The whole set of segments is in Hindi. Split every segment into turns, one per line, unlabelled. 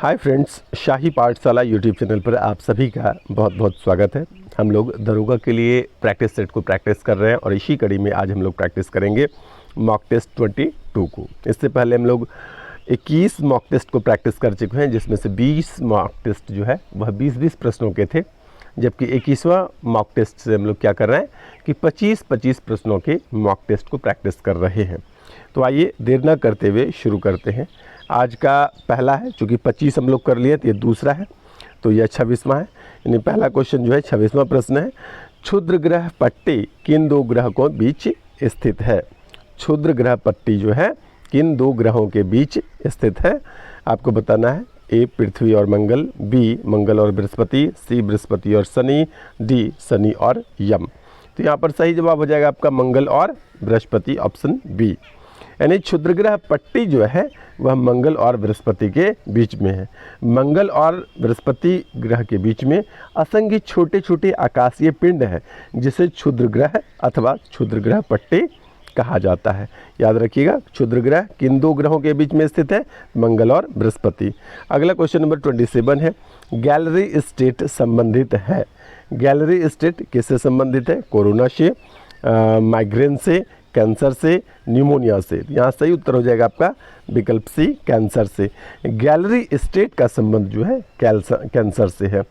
हाय फ्रेंड्स, शाही पाठशाला यूट्यूब चैनल पर आप सभी का बहुत बहुत स्वागत है। हम लोग दरोगा के लिए प्रैक्टिस सेट को प्रैक्टिस कर रहे हैं और इसी कड़ी में आज हम लोग प्रैक्टिस करेंगे मॉक टेस्ट 22 को। इससे पहले हम लोग 21 मॉक टेस्ट को प्रैक्टिस कर चुके हैं, जिसमें से 20 मॉक टेस्ट जो है वह 20-20 प्रश्नों के थे, जबकि 21वां मॉक टेस्ट से हम लोग क्या कर रहे हैं कि 25-25 प्रश्नों के मॉक टेस्ट को प्रैक्टिस कर रहे हैं। तो आइए देर न करते हुए शुरू करते हैं। आज का पहला है, चूँकि 25 हम लोग कर लिए तो ये दूसरा है, तो यह 26वां है। यानी पहला क्वेश्चन जो है 26वां प्रश्न है, क्षुद्र ग्रह पट्टी किन दो ग्रहों के बीच स्थित है। क्षुद्र ग्रह पट्टी जो है किन दो ग्रहों के बीच स्थित है, आपको बताना है। ए पृथ्वी और मंगल, बी मंगल और बृहस्पति, सी बृहस्पति और शनि, डी शनि और यम। तो यहाँ पर सही जवाब हो जाएगा आपका मंगल और बृहस्पति, ऑप्शन बी। यानी क्षुद्र ग्रह पट्टी जो है वह मंगल और बृहस्पति के बीच में है। मंगल और बृहस्पति ग्रह के बीच में असंख्य छोटे छोटे आकाशीय पिंड है, जिसे क्षुद्र ग्रह अथवा क्षुद्र ग्रह पट्टी कहा जाता है। याद रखिएगा, क्षुद्र ग्रह किन दो ग्रहों के बीच में स्थित है, मंगल और बृहस्पति। अगला क्वेश्चन नंबर 27 है, गैलरी स्टेट संबंधित है। गैलरी स्टेट किससे संबंधित है? कोरोना से, माइग्रेन से, कैंसर से, न्यूमोनिया से। यहाँ सही उत्तर हो जाएगा आपका विकल्प सी, कैंसर से। गैलरी स्टेट का संबंध जो है कैंसर से है।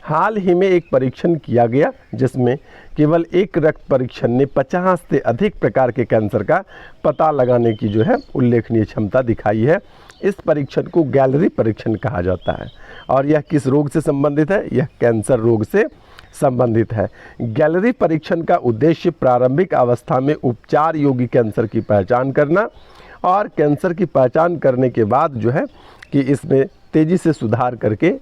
हाल ही में एक परीक्षण किया गया जिसमें केवल एक रक्त परीक्षण ने 50 से अधिक प्रकार के कैंसर का पता लगाने की जो है उल्लेखनीय क्षमता दिखाई है। इस परीक्षण को गैलरी परीक्षण कहा जाता है और यह किस रोग से संबंधित है? यह कैंसर रोग से संबंधित है। गैलरी परीक्षण का उद्देश्य प्रारंभिक अवस्था में उपचार योग्य कैंसर की पहचान करना और कैंसर की पहचान करने के बाद जो है कि इसमें तेज़ी से सुधार करके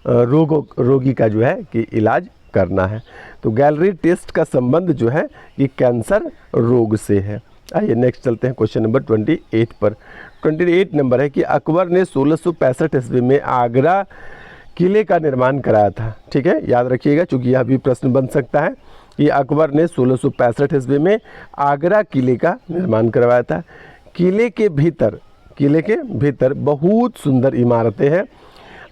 रोगी का जो है कि इलाज करना है। तो गैलरी टेस्ट का संबंध जो है कि कैंसर रोग से है। आइए नेक्स्ट चलते हैं क्वेश्चन नंबर 28 पर। 28 नंबर है कि अकबर ने 1665 ईस्वी में आगरा किले का निर्माण कराया था। ठीक है, याद रखिएगा, चूँकि यह भी प्रश्न बन सकता है कि अकबर ने 1665 ईस्वी में आगरा किले का निर्माण करवाया था। किले के भीतर बहुत सुंदर इमारतें हैं।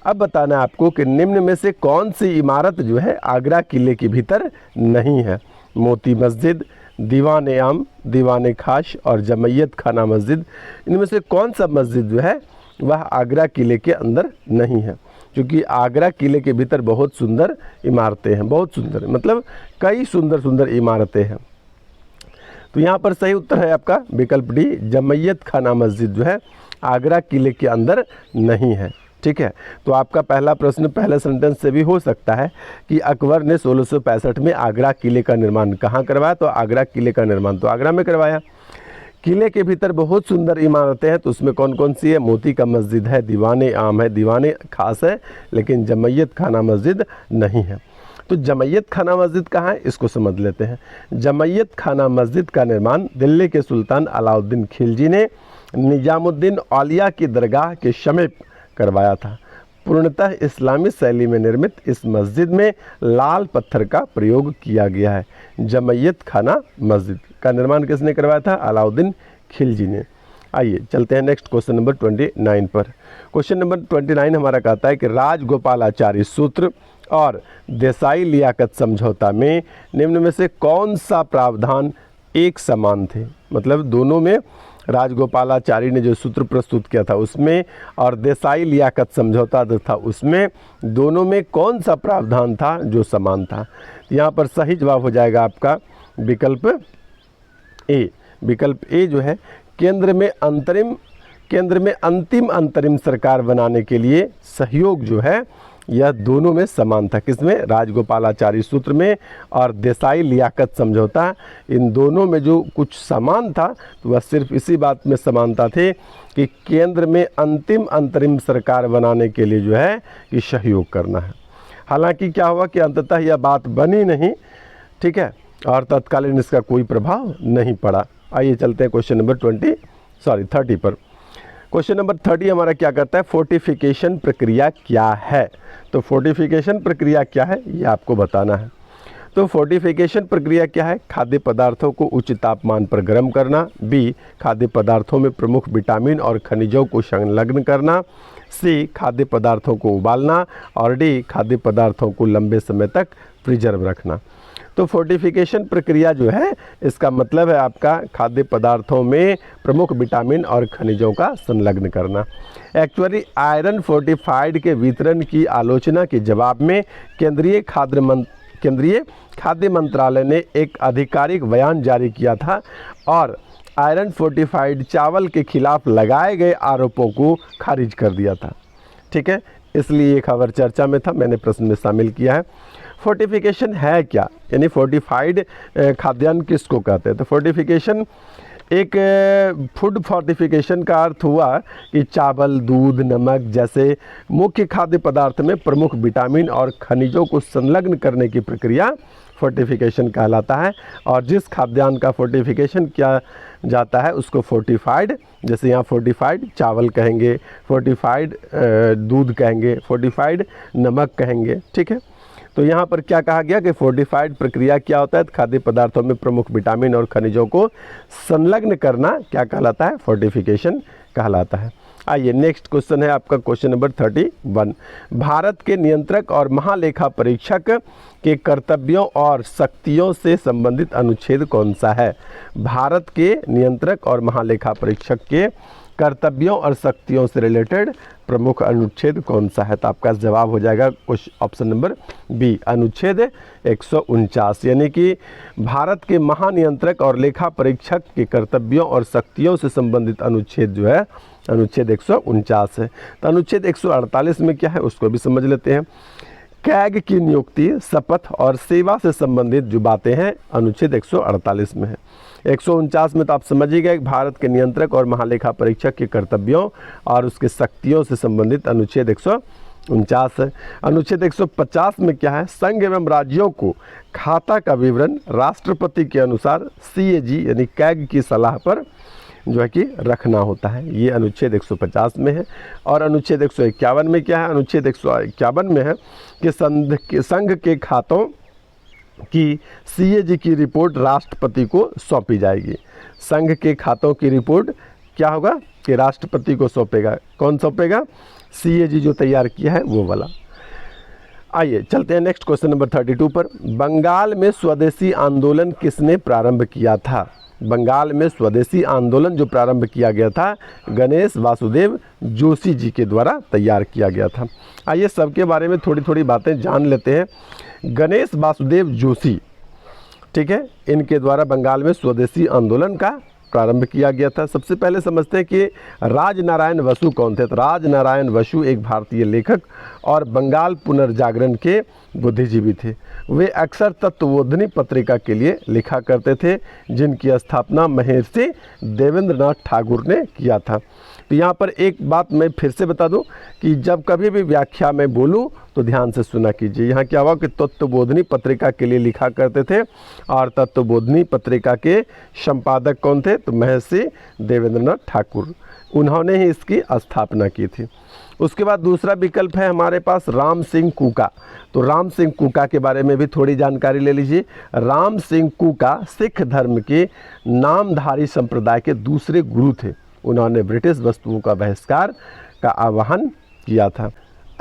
अब बताना है आपको कि निम्न में से कौन सी इमारत जो है आगरा किले के भीतर नहीं है। मोती मस्जिद, दीवान आम, दीवान खास और जमैयत खाना मस्जिद। इनमें से कौन सा मस्जिद जो है वह आगरा किले के अंदर नहीं है? क्योंकि आगरा किले के भीतर बहुत सुंदर इमारतें हैं, बहुत सुंदर मतलब कई सुंदर सुंदर इमारतें हैं। तो यहाँ पर सही उत्तर है आपका विकल्प डी, जमैयत खाना मस्जिद जो है आगरा किले के अंदर नहीं है। ठीक है, तो आपका पहला प्रश्न पहले सेंटेंस से भी हो सकता है कि अकबर ने 1665 में आगरा किले का निर्माण कहाँ करवाया? तो आगरा किले का निर्माण तो आगरा में करवाया। किले के भीतर बहुत सुंदर इमारतें हैं, तो उसमें कौन कौन सी है? मोती का मस्जिद है, दीवान आम है, दीवान खास है, लेकिन जमैयत खाना मस्जिद नहीं है। तो जमैयत खाना मस्जिद कहाँ है, इसको समझ लेते हैं। जमैयत खाना मस्जिद का निर्माण दिल्ली के सुल्तान अलाउद्दीन खिलजी ने निजामुद्दीन औलिया की दरगाह के समीप करवाया था। पूर्णतः इस्लामी शैली में निर्मित इस मस्जिद में लाल पत्थर का प्रयोग किया गया है। जमैयत खाना मस्जिद का निर्माण किसने करवाया था? अलाउद्दीन खिलजी ने। आइए चलते हैं नेक्स्ट क्वेश्चन नंबर 29 पर। क्वेश्चन नंबर 29 हमारा कहता है कि राजगोपालाचारी सूत्र और देसाई लियाकत समझौता में निम्न में से कौन सा प्रावधान एक समान थे? मतलब दोनों में, राजगोपालाचारी ने जो सूत्र प्रस्तुत किया था उसमें और देसाई लियाकत समझौता था उसमें, दोनों में कौन सा प्रावधान था जो समान था? यहाँ पर सही जवाब हो जाएगा आपका विकल्प ए। विकल्प ए जो है केंद्र में अंतिम अंतरिम सरकार बनाने के लिए सहयोग जो है यह दोनों में समान था। किसमें? राजगोपालाचारी सूत्र में और देसाई लियाकत समझौता। इन दोनों में जो कुछ समान था तो वह सिर्फ इसी बात में समानता थे कि केंद्र में अंतिम अंतरिम सरकार बनाने के लिए जो है कि सहयोग करना है। हालांकि क्या हुआ कि अंततः यह बात बनी नहीं, ठीक है, और तत्कालीन इसका कोई प्रभाव नहीं पड़ा। आइए चलते हैं क्वेश्चन नंबर 30 पर। क्वेश्चन नंबर 30 हमारा क्या करता है? फोर्टिफिकेशन प्रक्रिया क्या है? तो फोर्टिफिकेशन प्रक्रिया क्या है ये आपको बताना है। तो फोर्टिफिकेशन प्रक्रिया क्या है? खाद्य पदार्थों को उच्च तापमान पर गर्म करना, बी खाद्य पदार्थों में प्रमुख विटामिन और खनिजों को संलग्न करना, सी खाद्य पदार्थों को उबालना और डी खाद्य पदार्थों को लंबे समय तक प्रिजर्व रखना। तो फोर्टिफिकेशन प्रक्रिया जो है इसका मतलब है आपका खाद्य पदार्थों में प्रमुख विटामिन और खनिजों का संलग्न करना। एक्चुअली आयरन फोर्टिफाइड के वितरण की आलोचना के जवाब में केंद्रीय खाद्य मंत्रालय ने एक आधिकारिक बयान जारी किया था और आयरन फोर्टिफाइड चावल के खिलाफ लगाए गए आरोपों को खारिज कर दिया था। ठीक है, इसलिए ये खबर चर्चा में था, मैंने प्रश्न में शामिल किया है। फोर्टिफिकेशन है क्या, यानी फोर्टिफाइड खाद्यान्न किसको कहते हैं? तो फोर्टिफिकेशन एक फूड फोर्टिफिकेशन का अर्थ हुआ कि चावल, दूध, नमक जैसे मुख्य खाद्य पदार्थ में प्रमुख विटामिन और खनिजों को संलग्न करने की प्रक्रिया फोर्टिफिकेशन कहलाता है। और जिस खाद्यान्न का फोर्टिफिकेशन किया जाता है उसको फोर्टिफाइड, जैसे यहाँ फोर्टिफाइड चावल कहेंगे, फोर्टिफाइड दूध कहेंगे, फोर्टिफाइड नमक कहेंगे। ठीक है, तो यहाँ पर क्या कहा गया कि फोर्टिफाइड प्रक्रिया क्या होता है? खाद्य पदार्थों में प्रमुख विटामिन और खनिजों को संलग्न करना क्या कहलाता है? फोर्टिफिकेशन कहलाता है। आइए नेक्स्ट क्वेश्चन है आपका क्वेश्चन नंबर 31। भारत के नियंत्रक और महालेखा परीक्षक के कर्तव्यों और शक्तियों से संबंधित अनुच्छेद कौन सा है? भारत के नियंत्रक और महालेखा परीक्षक के कर्तव्यों और शक्तियों से रिलेटेड प्रमुख अनुच्छेद कौन सा है? तो आपका जवाब हो जाएगा ऑप्शन नंबर बी, अनुच्छेद 149। यानी कि भारत के महानियंत्रक और लेखा परीक्षक के कर्तव्यों और शक्तियों से संबंधित अनुच्छेद जो है अनुच्छेद 149 है। तो अनुच्छेद 148 में क्या है उसको भी समझ लेते हैं। कैग की नियुक्ति, शपथ और सेवा से संबंधित जो बातें हैं अनुच्छेद 148 में है। 149 में तो आप समझ ही गए, भारत के नियंत्रक और महालेखा परीक्षक के कर्तव्यों और उसके शक्तियों से संबंधित अनुच्छेद 149 है। अनुच्छेद 150 में क्या है? संघ एवं राज्यों को खाता का विवरण राष्ट्रपति के अनुसार CAG यानी कैग की सलाह पर जो है कि रखना होता है, ये अनुच्छेद 150 में है। और अनुच्छेद 151 में क्या है? अनुच्छेद 151 में है कि संघ के खातों की CAG की रिपोर्ट राष्ट्रपति को सौंपी जाएगी। संघ के खातों की रिपोर्ट क्या होगा कि राष्ट्रपति को सौंपेगा। कौन सौंपेगा? CAG जो तैयार किया है वो वाला। आइए चलते हैं नेक्स्ट क्वेश्चन नंबर 32 पर। बंगाल में स्वदेशी आंदोलन किसने प्रारंभ किया था? बंगाल में स्वदेशी आंदोलन जो प्रारंभ किया गया था गणेश वासुदेव जोशी जी के द्वारा तैयार किया गया था। आइए सबके बारे में थोड़ी थोड़ी बातें जान लेते हैं। गणेश वासुदेव जोशी, ठीक है, इनके द्वारा बंगाल में स्वदेशी आंदोलन का प्रारंभ किया गया था। सबसे पहले समझते हैं कि राजनारायण बसु कौन थे। तो राजनारायण बसु एक भारतीय लेखक और बंगाल पुनर्जागरण के बुद्धिजीवी थे। वे अक्सर तत्वबोधिनी पत्रिका के लिए लिखा करते थे, जिनकी स्थापना महर्षि देवेंद्रनाथ ठाकुर ने किया था। तो यहाँ पर एक बात मैं फिर से बता दूं कि जब कभी भी व्याख्या में बोलूं तो ध्यान से सुना कीजिए। यहाँ क्या हुआ कि तत्वबोधिनी पत्रिका के लिए लिखा करते थे और तत्वबोधिनी पत्रिका के संपादक कौन थे? तो महर्षि देवेंद्रनाथ ठाकुर, उन्होंने ही इसकी स्थापना की थी। उसके बाद दूसरा विकल्प है हमारे पास राम सिंह कूका। तो राम सिंह कूका के बारे में भी थोड़ी जानकारी ले लीजिए। राम सिंह कूका सिख धर्म के नामधारी संप्रदाय के दूसरे गुरु थे। उन्होंने ब्रिटिश वस्तुओं का बहिष्कार का आह्वान किया था।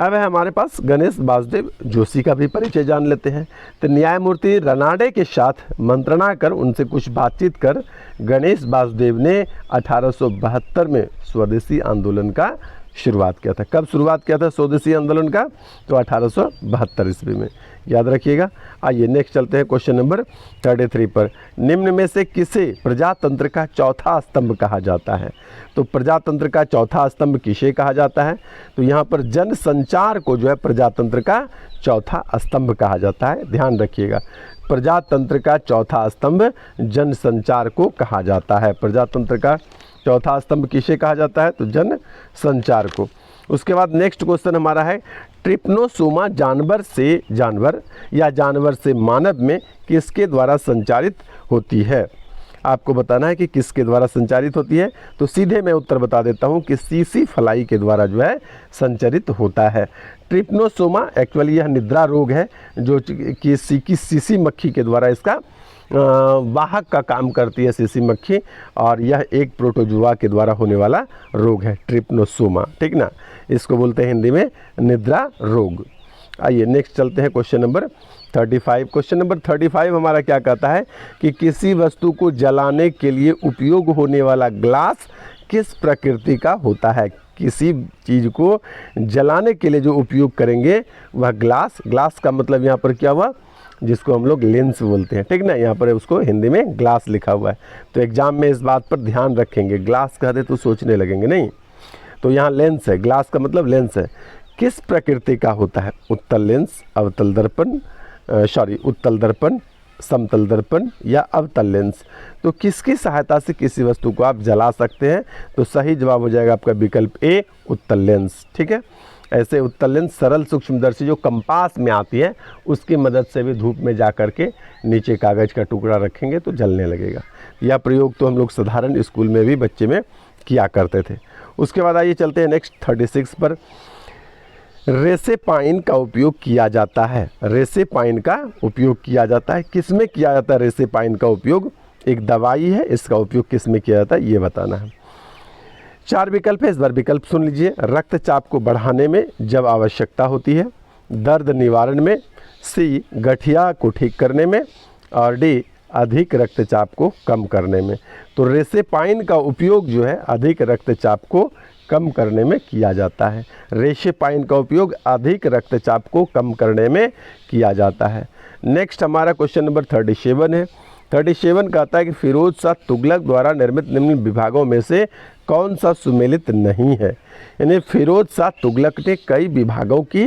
अब है हमारे पास गणेश वासुदेव जोशी का भी परिचय जान लेते हैं। तो न्यायमूर्ति रनाडे के साथ मंत्रणा कर उनसे कुछ बातचीत कर गणेश वासुदेव ने 1872 में स्वदेशी आंदोलन का शुरुआत किया था। कब शुरुआत किया था स्वदेशी आंदोलन का? तो 1872 ईस्वी में, याद रखिएगा। आइए नेक्स्ट चलते हैं क्वेश्चन नंबर 33 पर। निम्न में से किसे प्रजातंत्र का चौथा स्तंभ कहा जाता है? तो प्रजातंत्र का चौथा स्तंभ किसे कहा जाता है? तो यहाँ पर जनसंचार को जो है प्रजातंत्र का चौथा स्तंभ कहा जाता है। ध्यान रखिएगा, प्रजातंत्र का चौथा स्तंभ जनसंचार को कहा जाता है। प्रजातंत्र का चौथा स्तंभ किसे कहा जाता है? तो जन संचार को। उसके बाद नेक्स्ट क्वेश्चन हमारा है ट्रिप्नोसोमा जानवर से जानवर या जानवर से मानव में किसके द्वारा संचारित होती है? आपको बताना है कि किसके द्वारा संचारित होती है। तो सीधे मैं उत्तर बता देता हूं कि सीसी फ्लाई के द्वारा जो है संचारित होता है। ट्रिप्नोसोमा एक्चुअली यह निद्रा रोग है जो कि सीसी मक्खी के द्वारा इसका वाहक का काम करती है सीसी मक्खी, और यह एक प्रोटोजुआ के द्वारा होने वाला रोग है, ट्रिपनोसोमा, ठीक ना। इसको बोलते हैं हिंदी में निद्रा रोग। आइए नेक्स्ट चलते हैं क्वेश्चन नंबर 35। क्वेश्चन नंबर 35 हमारा क्या कहता है कि किसी वस्तु को जलाने के लिए उपयोग होने वाला ग्लास किस प्रकृति का होता है। किसी चीज़ को जलाने के लिए जो उपयोग करेंगे वह ग्लास का मतलब यहाँ पर क्या हुआ, जिसको हम लोग लेंस बोलते हैं, ठीक ना। यहाँ पर उसको हिंदी में ग्लास लिखा हुआ है, तो एग्जाम में इस बात पर ध्यान रखेंगे। ग्लास कहते तो सोचने लगेंगे नहीं, तो यहाँ लेंस है, ग्लास का मतलब लेंस है। किस प्रकृति का होता है, उत्तल लेंस, अवतल दर्पण, उत्तल दर्पण, समतल दर्पण या अवतल लेंस। तो किसकी सहायता से किसी वस्तु को आप जला सकते हैं, तो सही जवाब हो जाएगा आपका विकल्प ए, उत्तल लेंस, ठीक है। ऐसे उत्तल लेंस सरल सूक्ष्मदर्शी जो कंपास में आती है उसकी मदद से भी धूप में जा कर के नीचे कागज़ का टुकड़ा रखेंगे तो जलने लगेगा। यह प्रयोग तो हम लोग साधारण स्कूल में भी बच्चे में किया करते थे। उसके बाद आइए चलते हैं नेक्स्ट 36 पर। रेसेपाइन का उपयोग किया जाता है। रेसेपाइन का उपयोग किया जाता है, किस में किया जाता है रेसेपाइन का उपयोग। एक दवाई है, इसका उपयोग किस में किया जाता है ये बताना है। 4 विकल्प है, इस बार विकल्प सुन लीजिए। रक्तचाप को बढ़ाने में जब आवश्यकता होती है, दर्द निवारण में, सी गठिया को ठीक करने में, और डी अधिक रक्तचाप को कम करने में। तो रेसेपाइन का उपयोग जो है अधिक रक्तचाप को कम करने में किया जाता है। रेसेपाइन का उपयोग अधिक रक्तचाप को कम करने में किया जाता है। नेक्स्ट हमारा क्वेश्चन नंबर 37 है। 37 कहता है कि फिरोज शाह तुगलक द्वारा निर्मित निम्न विभागों में से कौन सा सुमेलित नहीं है। यानी फिरोज शाह तुगलक ने कई विभागों की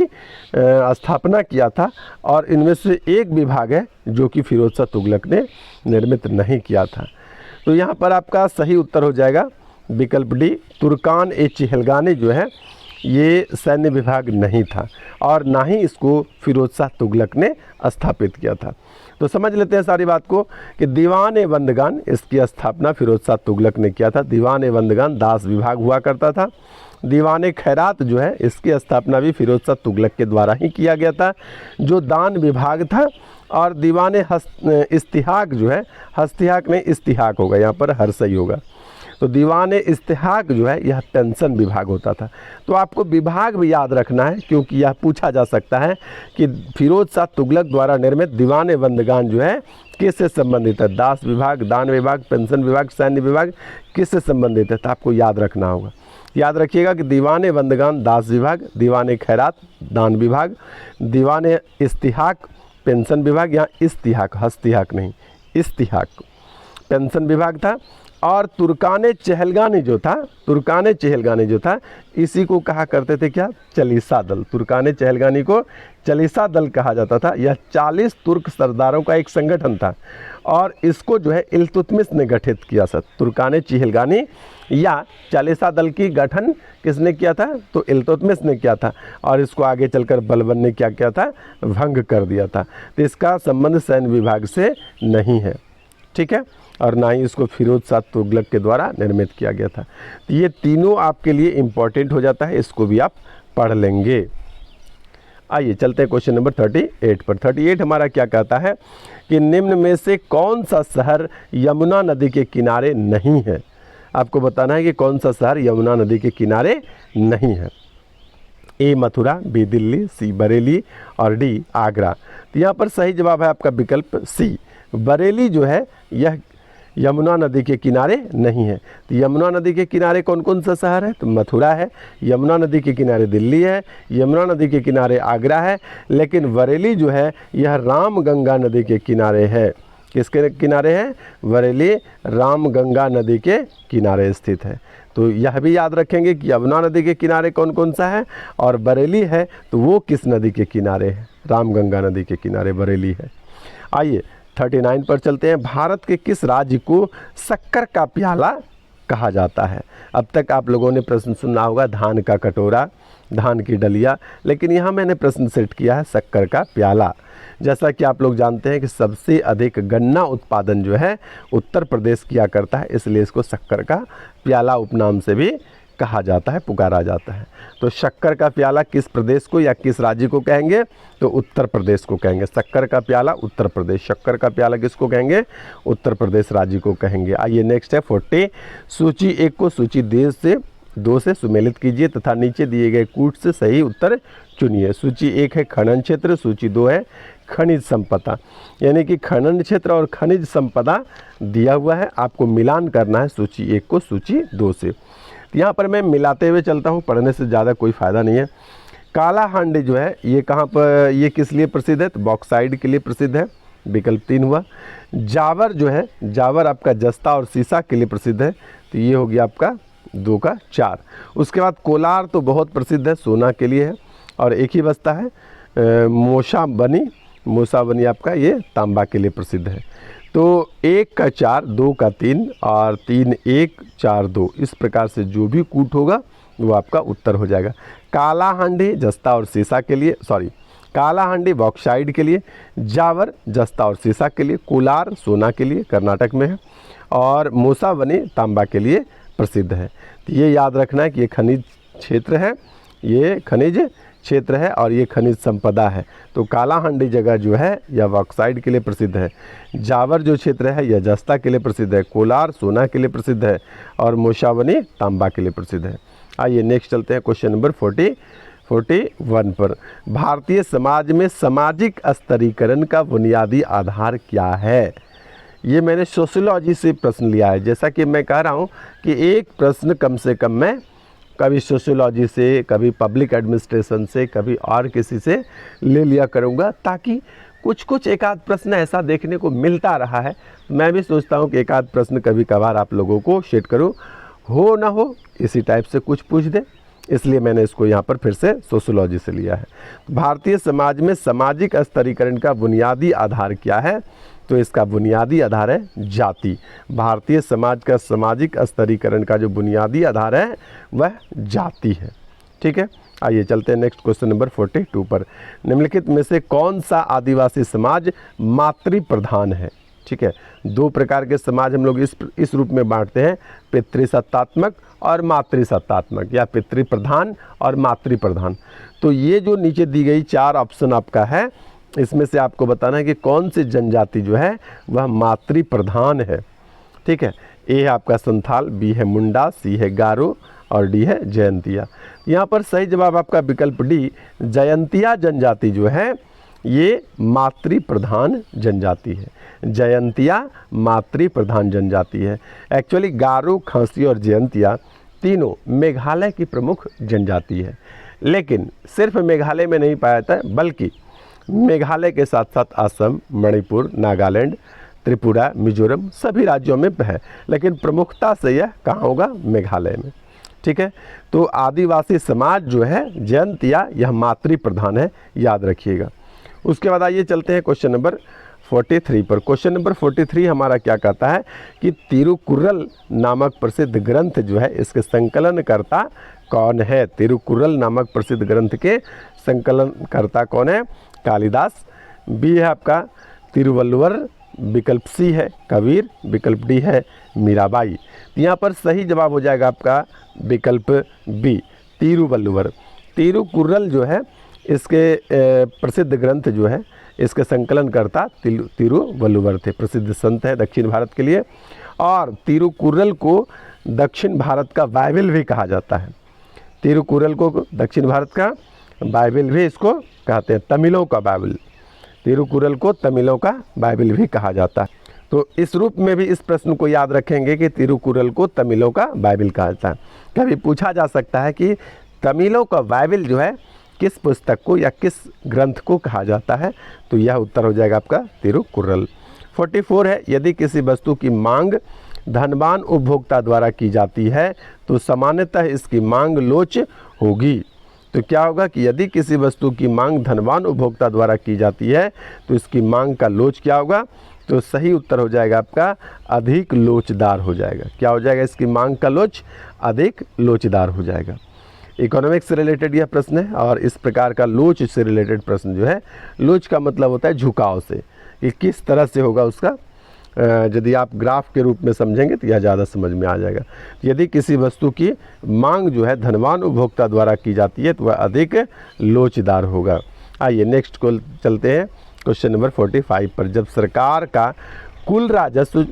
स्थापना किया था और इनमें से एक विभाग है जो कि फिरोज शाह तुगलक ने निर्मित नहीं किया था। तो यहाँ पर आपका सही उत्तर हो जाएगा विकल्प डी, तुर्कान ए चिहलगानी जो है ये सैन्य विभाग नहीं था और ना ही इसको फिरोज शाह तुगलक ने स्थापित किया था। तो समझ लेते हैं सारी बात को कि दीवान ए बंदगान इसकी स्थापना फिरोज शाह तुगलक ने किया था। दीवान ए बंदगान दास विभाग हुआ करता था। दीवान ए खैरात जो है इसकी स्थापना भी फिरोज शाह तुगलक के द्वारा ही किया गया था, जो दान विभाग था। और दीवान इस्तिहाक जो है, हस्तिहाक नहीं इस्तिहाक होगा, यहाँ पर हर सही होगा। तो दीवान इस्तिहाक जो है यह पेंशन विभाग होता था। तो आपको विभाग भी याद रखना है क्योंकि यह पूछा जा सकता है कि फिरोज शाह तुगलक द्वारा निर्मित दीवान बंदगान जो है किससे संबंधित है। दास विभाग, दान विभाग, पेंशन विभाग, सैन्य विभाग किससे संबंधित है, तो आपको याद रखना होगा। याद रखिएगा कि दीवान बंदगान दास विभाग, दीवान खैरात दान विभाग, दीवान इस्तिहाक पेंशन विभाग, यहाँ इस्तिहाक हस्तिहाक नहीं इस्तिहाक पेंशन विभाग था। और तुर्कान चहलगानी जो था, तुर्कान चहलगानी जो था इसी को कहा करते थे क्या, चालीसा दल। तुर्कान चहलगानी को चालीसा दल कहा जाता था। यह 40 तुर्क सरदारों का एक संगठन था और इसको जो है इल्तुतमिश ने गठित किया था। तुर्कान चहलगानी या चालीसा दल की गठन किसने किया था, तो इल्तुतमिश ने किया था और इसको आगे चलकर बलबन ने क्या किया था, भंग कर दिया था। तो इसका संबंध सैन्य विभाग से नहीं है, ठीक है, और ना ही इसको फिरोज शाह तुगलक के द्वारा निर्मित किया गया था। तो ये तीनों आपके लिए इम्पॉर्टेंट हो जाता है, इसको भी आप पढ़ लेंगे। आइए चलते हैं क्वेश्चन नंबर 38 पर। 38 हमारा क्या कहता है कि निम्न में से कौन सा शहर यमुना नदी के किनारे नहीं है। आपको बताना है कि कौन सा शहर यमुना नदी के किनारे नहीं है। ए मथुरा, बी दिल्ली, सी बरेली और डी आगरा। तो यहाँ पर सही जवाब है आपका विकल्प सी, बरेली जो है यह यमुना नदी के किनारे नहीं है। तो यमुना नदी के किनारे कौन कौन सा शहर है, तो मथुरा है, यमुना नदी के किनारे दिल्ली है, यमुना नदी के किनारे आगरा है, लेकिन बरेली जो है यह रामगंगा नदी के किनारे है। किसके किनारे है, बरेली रामगंगा नदी के किनारे स्थित है। तो यह भी याद रखेंगे कि यमुना नदी के किनारे कौन कौन सा है और बरेली है तो वो किस नदी के किनारे है, रामगंगा नदी के किनारे बरेली है। आइए 39 पर चलते हैं। भारत के किस राज्य को शक्कर का प्याला कहा जाता है। अब तक आप लोगों ने प्रश्न सुना होगा धान का कटोरा, धान की डलिया, लेकिन यहाँ मैंने प्रश्न सेट किया है शक्कर का प्याला। जैसा कि आप लोग जानते हैं कि सबसे अधिक गन्ना उत्पादन जो है उत्तर प्रदेश किया करता है, इसलिए इसको शक्कर का प्याला उपनाम से भी कहा जाता है, पुकारा जाता है। तो शक्कर का प्याला किस प्रदेश को या किस राज्य को कहेंगे? तो उत्तर प्रदेश को कहेंगे। शक्कर का प्याला उत्तर प्रदेश, शक्कर का प्याला किसको कहेंगे? उत्तर प्रदेश राज्य को कहेंगे। आइए नेक्स्ट है 40। सूची 1 को सूची 2 से सुमेलित कीजिए तथा नीचे दिए गए कूट से सही उत्तर चुनिए। सूची 1 है खनन क्षेत्र, सूची 2 है खनिज संपदा। यानी कि खनन क्षेत्र और खनिज संपदा दिया हुआ है, आपको मिलान करना है सूची 1 को सूची 2 से। यहाँ पर मैं मिलाते हुए चलता हूँ, पढ़ने से ज़्यादा कोई फ़ायदा नहीं है। कालाहांडी जो है ये कहाँ पर, ये किस लिए प्रसिद्ध है? तो बॉक्साइड के लिए प्रसिद्ध है, विकल्प 3 हुआ। जावर जो है, जावर आपका जस्ता और सीसा के लिए प्रसिद्ध है, तो ये हो गया आपका 2 का 4। उसके बाद कोलार तो बहुत प्रसिद्ध है, सोना के लिए है, और एक ही बचता है मोसाबनी, मोसाबनी आपका ये तांबा के लिए प्रसिद्ध है। तो 1 का 4, 2 का 3 और 3 1 4 2, इस प्रकार से जो भी कूट होगा वो आपका उत्तर हो जाएगा। कालाहांडी जस्ता और सीसा के लिए, कालाहांडी बॉक्साइड के लिए, जावर जस्ता और सीसा के लिए, कोलार सोना के लिए कर्नाटक में है, और मोसाबनी तांबा के लिए प्रसिद्ध है। तो ये याद रखना है कि ये खनिज क्षेत्र है, ये खनिज क्षेत्र है और ये खनिज संपदा है। तो कालाहांडी जगह जो है यह बॉक्साइड के लिए प्रसिद्ध है, जावर जो क्षेत्र है यह जस्ता के लिए प्रसिद्ध है, कोलार सोना के लिए प्रसिद्ध है, और मोसाबनी तांबा के लिए प्रसिद्ध है। आइए नेक्स्ट चलते हैं क्वेश्चन नंबर 41 पर। भारतीय समाज में सामाजिक स्तरीकरण का बुनियादी आधार क्या है? ये मैंने सोशियोलॉजी से प्रश्न लिया है। जैसा कि मैं कह रहा हूँ कि एक प्रश्न कम से कम मैं कभी सोशियोलॉजी से, कभी पब्लिक एडमिनिस्ट्रेशन से, कभी और किसी से ले लिया करूँगा, ताकि कुछ एक आध प्रश्न ऐसा देखने को मिलता रहा है। मैं भी सोचता हूँ कि एक आध प्रश्न कभी कभार आप लोगों को शेयर करूँ, हो ना हो इसी टाइप से कुछ पूछ दे, इसलिए मैंने इसको यहाँ पर फिर से सोशियोलॉजी से लिया है। भारतीय समाज में सामाजिक स्तरीकरण का बुनियादी आधार क्या है? तो इसका बुनियादी आधार है जाति। भारतीय समाज का सामाजिक स्तरीकरण का जो बुनियादी आधार है वह जाति है। ठीक है, आइए चलते हैं नेक्स्ट क्वेश्चन नंबर 42 पर। निम्नलिखित में से कौन सा आदिवासी समाज मातृ प्रधान है? ठीक है, 2 प्रकार के समाज हम लोग इस रूप में बांटते हैं, पितृसत्तात्मक और मातृसत्तात्मक, या पितृ प्रधान और मातृ प्रधान। तो ये जो नीचे दी गई 4 ऑप्शन आपका है, इसमें से आपको बताना है कि कौन सी जनजाति जो है वह मातृ प्रधान है। ठीक है, ए है आपका संथाल, बी है मुंडा, सी है गारो और डी है जयंतिया। यहाँ पर सही जवाब आपका विकल्प डी, जयंतिया जनजाति जो है ये मातृ प्रधान जनजाति है। जयंतिया मातृ प्रधान जनजाति है। एक्चुअली गारो, खासी और जयंतिया तीनों मेघालय की प्रमुख जनजाति है, लेकिन सिर्फ मेघालय में नहीं पाया जाता है, बल्कि मेघालय के साथ साथ असम, मणिपुर, नागालैंड, त्रिपुरा, मिजोरम सभी राज्यों में है, लेकिन प्रमुखता से यह कहाँ होगा? मेघालय में। ठीक है, तो आदिवासी समाज जो है जयंतिया यह मातृ प्रधान है, याद रखिएगा। उसके बाद आइए चलते हैं क्वेश्चन नंबर 43 पर। क्वेश्चन नंबर 43 हमारा क्या कहता है कि तिरुकुरल नामक प्रसिद्ध ग्रंथ जो है इसके संकलनकर्ता कौन है? तिरुकुरल नामक प्रसिद्ध ग्रंथ के संकलनकर्ता कौन है? कालिदास। बी है आपका तिरुवल्लुवर, विकल्प सी है कबीर, विकल्प डी है मीराबाई। यहाँ पर सही जवाब हो जाएगा आपका विकल्प बी, तिरुवल्लुवर। तिरुकुरल जो है इसके प्रसिद्ध ग्रंथ जो है इसके संकलनकर्ता तिरुवल्लुवर थे, प्रसिद्ध संत है दक्षिण भारत के लिए। और तिरुकुरल को दक्षिण भारत का बाइबल भी कहा जाता है। तिरुकुरल को दक्षिण भारत का बाइबल भी इसको कहते हैं, तमिलों का बाइबल। तिरुकुरल को तमिलों का बाइबल भी कहा जाता है। तो इस रूप में भी इस प्रश्न को याद रखेंगे कि तिरुकुरल को तमिलों का बाइबल कहा जाता है। कभी पूछा जा सकता है कि तमिलों का बाइबल जो है किस पुस्तक को या किस ग्रंथ को कहा जाता है? तो यह उत्तर हो जाएगा आपका तिरुकुरल। 44 है, यदि किसी वस्तु की मांग धनवान उपभोक्ता द्वारा की जाती है तो सामान्यतः इसकी मांग लोच होगी। तो क्या होगा कि यदि किसी वस्तु की मांग धनवान उपभोक्ता द्वारा की जाती है तो इसकी मांग का लोच क्या होगा? तो सही उत्तर हो जाएगा आपका अधिक लोचदार हो जाएगा। क्या हो जाएगा? इसकी मांग का लोच अधिक लोचदार हो जाएगा। इकोनॉमिक्स से रिलेटेड यह प्रश्न है, और इस प्रकार का लोच से रिलेटेड प्रश्न जो है, लोच का मतलब होता है झुकाव से, कि किस तरह से होगा उसका यदि आप ग्राफ के रूप में समझेंगे तो यह ज़्यादा समझ में आ जाएगा। यदि किसी वस्तु की मांग जो है धनवान उपभोक्ता द्वारा की जाती है तो वह अधिक लोचदार होगा। आइए नेक्स्ट को चलते हैं क्वेश्चन नंबर 45 पर। जब सरकार का कुल राजस्व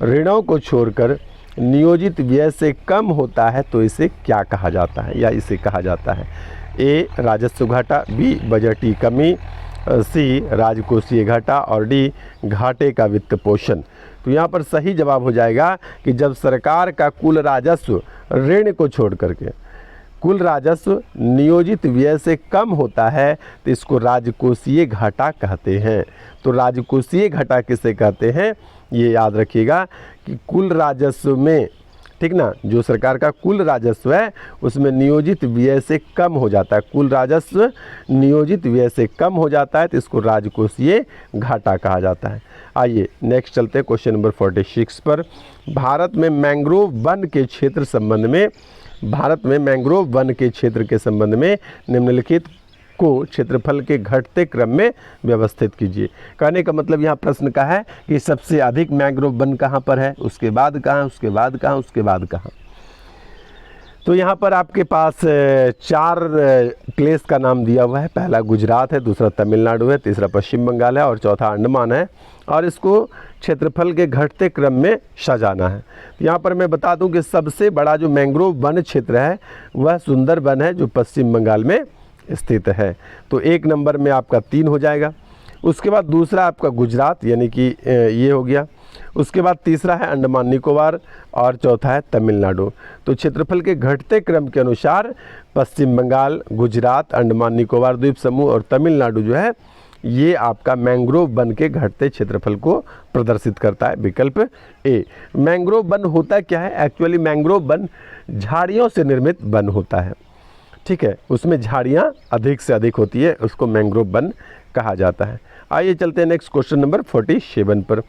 ऋणों को छोड़कर नियोजित व्यय से कम होता है तो इसे क्या कहा जाता है या इसे कहा जाता है? ए राजस्व घाटा, बी बजटीय कमी, सी राजकोषीय घाटा और डी घाटे का वित्त पोषण। तो यहाँ पर सही जवाब हो जाएगा कि जब सरकार का कुल राजस्व ऋण को छोड़ करके कुल राजस्व नियोजित व्यय से कम होता है तो इसको राजकोषीय घाटा कहते हैं। तो राजकोषीय घाटा किसे कहते हैं ये याद रखिएगा कि कुल राजस्व में, ठीक ना, जो सरकार का कुल राजस्व है उसमें नियोजित व्यय से कम हो जाता है, कुल राजस्व नियोजित व्यय से कम हो जाता है तो इसको राजकोषीय घाटा कहा जाता है। आइए नेक्स्ट चलते हैं क्वेश्चन नंबर 46 पर। भारत में मैंग्रोव वन के क्षेत्र के संबंध में निम्नलिखित को क्षेत्रफल के घटते क्रम में व्यवस्थित कीजिए। कहने का मतलब यहाँ प्रश्न का है कि सबसे अधिक मैंग्रोव वन कहाँ पर है, उसके बाद कहाँ, उसके बाद कहाँ, उसके बाद कहाँ। तो यहाँ पर आपके पास 4 प्लेस का नाम दिया हुआ है। पहला गुजरात है, दूसरा तमिलनाडु है, तीसरा पश्चिम बंगाल है और चौथा अंडमान है और इसको क्षेत्रफल के घटते क्रम में सजाना है। तो यहाँ पर मैं बता दूं कि सबसे बड़ा जो मैंग्रोव वन क्षेत्र है वह सुंदरबन है जो पश्चिम बंगाल में स्थित है। तो 1 नंबर में आपका 3 हो जाएगा। उसके बाद दूसरा आपका गुजरात यानी कि ये हो गया। उसके बाद तीसरा है अंडमान निकोबार और चौथा है तमिलनाडु। तो क्षेत्रफल के घटते क्रम के अनुसार पश्चिम बंगाल, गुजरात, अंडमान निकोबार द्वीप समूह और तमिलनाडु जो है ये आपका मैंग्रोव वन के घटते क्षेत्रफल को प्रदर्शित करता है। विकल्प ए। मैंग्रोव वन होता क्या है? एक्चुअली मैंग्रोव वन झाड़ियों से निर्मित वन होता है, ठीक है, उसमें झाड़ियाँ अधिक से अधिक होती है, उसको मैंग्रोव वन कहा जाता है। आइए चलते हैं नेक्स्ट क्वेश्चन नंबर 47 पर।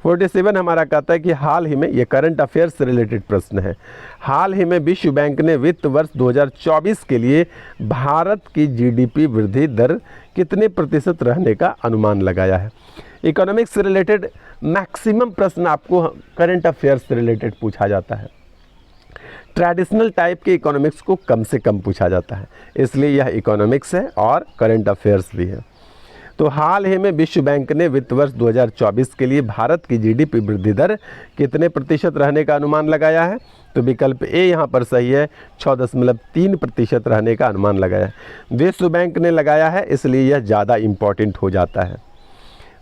47 हमारा कहता है कि हाल ही में, ये करंट अफेयर्स से रिलेटेड प्रश्न है, हाल ही में विश्व बैंक ने वित्त वर्ष 2024 के लिए भारत की जीडीपी वृद्धि दर कितने प्रतिशत रहने का अनुमान लगाया है? इकोनॉमिक्स से रिलेटेड मैक्सिमम प्रश्न आपको करंट अफेयर्स से रिलेटेड पूछा जाता है। ट्रेडिशनल टाइप के इकोनॉमिक्स को कम से कम पूछा जाता है, इसलिए यह इकोनॉमिक्स है और करंट अफेयर्स भी है। तो हाल ही में विश्व बैंक ने वित्त वर्ष 2024 के लिए भारत की जीडीपी वृद्धि दर कितने प्रतिशत रहने का अनुमान लगाया है? तो विकल्प ए यहाँ पर सही है, 6.3% रहने का अनुमान लगाया है। विश्व बैंक ने लगाया है इसलिए यह ज़्यादा इम्पॉर्टेंट हो जाता है।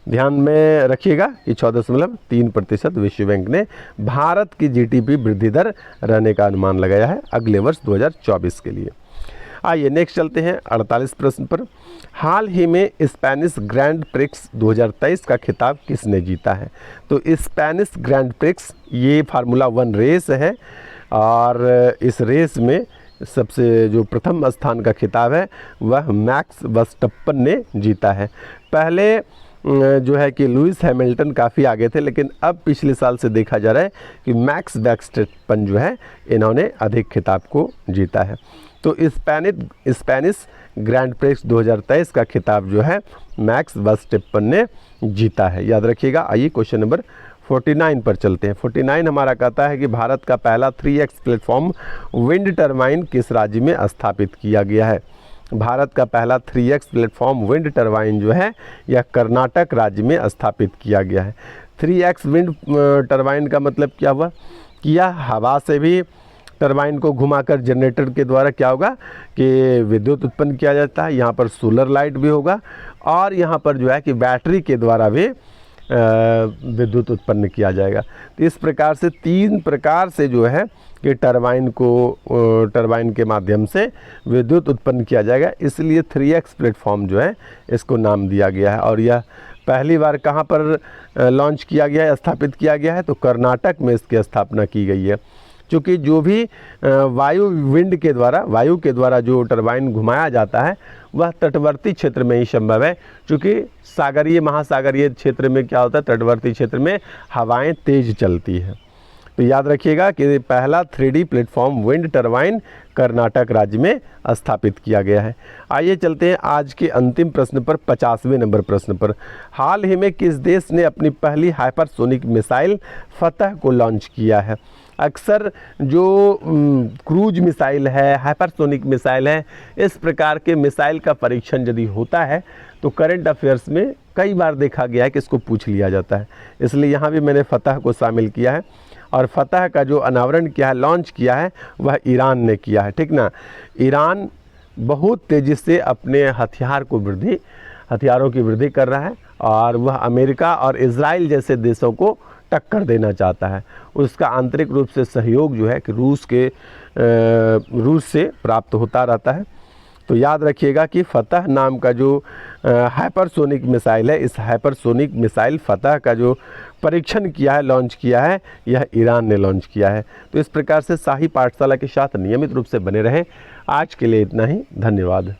ध्यान में रखिएगा कि 6.3% विश्व बैंक ने भारत की जीडीपी वृद्धि दर रहने का अनुमान लगाया है अगले वर्ष 2024 के लिए। आइए नेक्स्ट चलते हैं 48 प्रश्न पर। हाल ही में स्पेनिश ग्रैंड प्रिक्स 2023 का खिताब किसने जीता है? तो स्पेनिश ग्रैंड प्रिक्स ये फार्मूला 1 रेस है और इस रेस में सबसे जो प्रथम स्थान का खिताब है वह मैक्स वर्स्टैपन ने जीता है। पहले जो है कि लुइस हैमिल्टन काफ़ी आगे थे, लेकिन अब पिछले साल से देखा जा रहा है कि मैक्स वर्स्टैपन जो है इन्होंने अधिक खिताब को जीता है। तो स्पेनिश ग्रैंड प्रिक्स 2023 का खिताब जो है मैक्स वर्स्टैपन ने जीता है, याद रखिएगा। आइए क्वेश्चन नंबर 49 पर चलते हैं। 49 हमारा कहता है कि भारत का पहला 3x प्लेटफॉर्म विंड टरबाइन किस राज्य में स्थापित किया गया है? भारत का पहला 3x प्लेटफॉर्म विंड टरबाइन जो है यह कर्नाटक राज्य में स्थापित किया गया है। 3x विंड टरबाइन का मतलब क्या हुआ कि यह हवा से भी टरबाइन को घुमाकर जनरेटर के द्वारा क्या होगा कि विद्युत उत्पन्न किया जाता है। यहाँ पर सोलर लाइट भी होगा और यहाँ पर जो है कि बैटरी के द्वारा भी विद्युत उत्पन्न किया जाएगा। तो इस प्रकार से 3 प्रकार से जो है कि टरबाइन के माध्यम से विद्युत उत्पन्न किया जाएगा, इसलिए 3x प्लेटफॉर्म जो है इसको नाम दिया गया है। और यह पहली बार कहाँ पर लॉन्च किया गया है, स्थापित किया गया है? तो कर्नाटक में इसकी स्थापना की गई है। क्योंकि जो भी वायु के द्वारा जो टरबाइन घुमाया जाता है वह तटवर्ती क्षेत्र में ही संभव है, क्योंकि सागरीय महासागरीय क्षेत्र में क्या होता है, तटवर्ती क्षेत्र में हवाएं तेज चलती है। तो याद रखिएगा कि पहला 3D platform wind turbine Karnataka राज्य में स्थापित किया गया है। आइए चलते हैं आज के अंतिम प्रश्न पर, 50वें नंबर प्रश्न पर। हाल ही में किस देश ने अपनी पहली हाइपरसोनिक मिसाइल फतह को लॉन्च किया है? अक्सर जो क्रूज मिसाइल है, हाइपरसोनिक मिसाइल है, इस प्रकार के मिसाइल का परीक्षण यदि होता है तो करंट अफेयर्स में कई बार देखा गया है कि इसको पूछ लिया जाता है। इसलिए यहाँ भी मैंने फतह को शामिल किया है। और फतह का जो अनावरण किया है, लॉन्च किया है, वह ईरान ने किया है, ठीक ना। ईरान बहुत तेज़ी से अपने हथियारों की वृद्धि कर रहा है और वह अमेरिका और इजराइल जैसे देशों को टक्कर देना चाहता है। उसका आंतरिक रूप से सहयोग जो है कि रूस से प्राप्त होता रहता है। तो याद रखिएगा कि फतह नाम का जो हाइपरसोनिक मिसाइल है, इस हाइपरसोनिक मिसाइल फतह का जो परीक्षण किया है, लॉन्च किया है, यह ईरान ने लॉन्च किया है। तो इस प्रकार से शाही पाठशाला के साथ नियमित रूप से बने रहें। आज के लिए इतना ही, धन्यवाद।